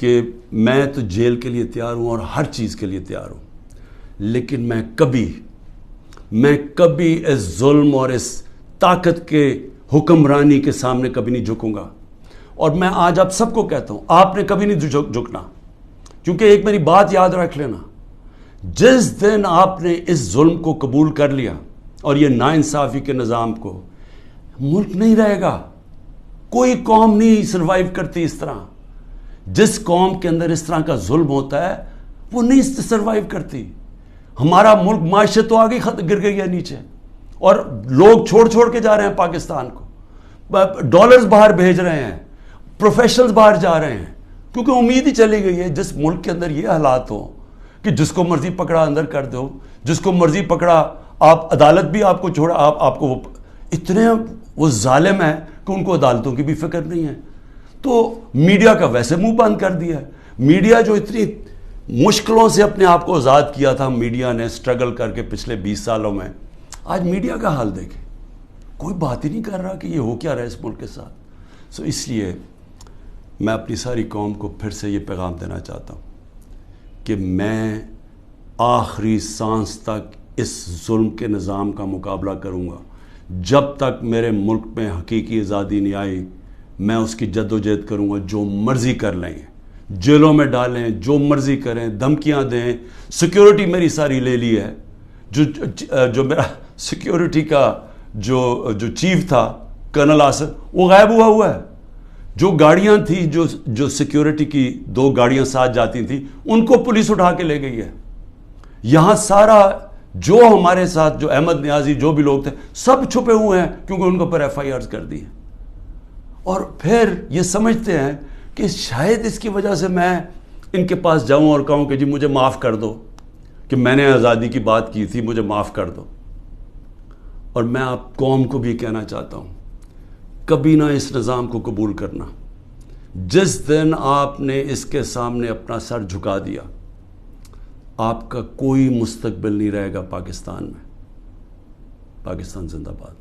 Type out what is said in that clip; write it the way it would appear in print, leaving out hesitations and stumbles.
کہ میں تو جیل کے لیے تیار ہوں اور ہر چیز کے لیے تیار ہوں، لیکن میں کبھی اس ظلم اور اس طاقت کے حکمرانی کے سامنے کبھی نہیں جھکوں گا. اور میں آج آپ سب کو کہتا ہوں، آپ نے کبھی نہیں جھکنا، کیونکہ ایک میری بات یاد رکھ لینا، جس دن آپ نے اس ظلم کو قبول کر لیا اور یہ ناانصافی کے نظام کو، ملک نہیں رہے گا. کوئی قوم نہیں سروائیو کرتی اس طرح. جس قوم کے اندر اس طرح کا ظلم ہوتا ہے وہ نہیں سروائیو کرتی. ہمارا ملک معیشت تو آگے گر گئی ہے نیچے، اور لوگ چھوڑ کے جا رہے ہیں پاکستان کو، ڈالرز باہر بھیج رہے ہیں، پروفیشنلز باہر جا رہے ہیں، کیونکہ امید ہی چلی گئی ہے. جس ملک کے اندر یہ حالات ہوں کہ جس کو مرضی پکڑا اندر کر دو، جس کو مرضی پکڑا، آپ عدالت بھی آپ کو چھوڑا، آپ کو اتنے وہ ظالم ہیں کہ ان کو عدالتوں کی بھی فکر نہیں ہے. تو میڈیا کا ویسے منہ بند کر دیا ہے. میڈیا جو اتنی مشکلوں سے اپنے آپ کو آزاد کیا تھا، میڈیا نے اسٹرگل کر کے پچھلے 20 سالوں میں، آج میڈیا کا حال دیکھیں، کوئی بات ہی نہیں کر رہا کہ یہ ہو کیا رہا ہے اس ملک کے ساتھ. اس لیے میں اپنی ساری قوم کو پھر سے یہ پیغام دینا چاہتا ہوں کہ میں آخری سانس تک اس ظلم کے نظام کا مقابلہ کروں گا. جب تک میرے ملک میں حقیقی آزادی نہیں آئی، میں اس کی جد و جہد کروں گا. جو مرضی کر لیں، جیلوں میں ڈالیں، جو مرضی کریں، دھمکیاں دیں. سیکیورٹی میری ساری لے لی ہے. جو میرا سیکیورٹی کا جو چیف تھا کرنل آصف، وہ غائب ہوا ہے. جو گاڑیاں تھیں، جو سیکیورٹی کی 2 گاڑیاں ساتھ جاتی تھیں، ان کو پولیس اٹھا کے لے گئی ہے. یہاں سارا جو ہمارے ساتھ، جو احمد نیازی، جو بھی لوگ تھے، سب چھپے ہوئے ہیں کیونکہ ان کے اوپر FIRs کر دی ہیں. اور پھر یہ سمجھتے ہیں کہ شاید اس کی وجہ سے میں ان کے پاس جاؤں اور کہوں کہ جی مجھے معاف کر دو، کہ میں نے آزادی کی بات کی تھی، مجھے معاف کر دو. اور میں آپ قوم کو بھی کہنا چاہتا ہوں، کبھی نہ اس نظام کو قبول کرنا. جس دن آپ نے اس کے سامنے اپنا سر جھکا دیا، آپ کا کوئی مستقبل نہیں رہے گا پاکستان میں. پاکستان زندہ باد.